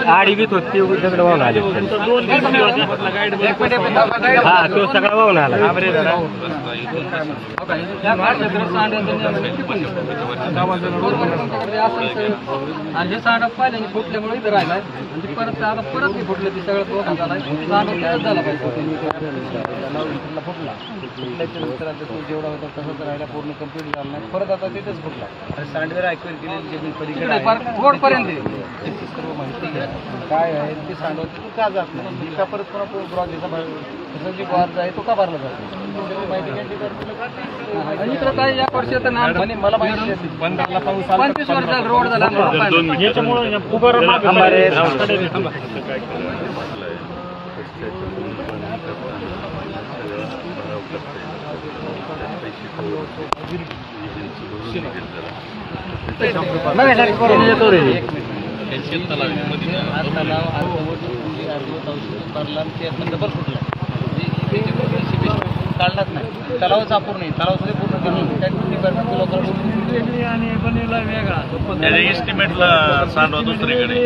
आडीवीत होती सगळं वाहून आले हा तो सगळा वाहून आला आणि हे सांडा पहिल्याने फुटल्यामुळे इथं राहिलाय परत आता परत फुटलं ती सगळं दोघांना झाला सांडा तयार झाला पाहिजे फुटला फुटल्याच्या नंतर तो जेवढा होता तसंच राहिला पूर्ण कंप्लीट झाला नाही परत आता तिथेच फुटला सांडवेर ऐकून केलेली पलीकडे रोडपर्यंत सर्व माहिती काय आहे ते सांडवते तू का जात नाही का परत पुन्हा ब्रॉकेचा तसं जी वार्ज आहे तो का भरला जातो माहिती इकडं काय या वर्षी तर नाम मला माहिती 25 वर्षाला रोड झाला काढलाच नाही तलाव चापूर नाही तलाव सुद्धा पूर्ण एस्टिमेटला सांडवा दुसरीकडे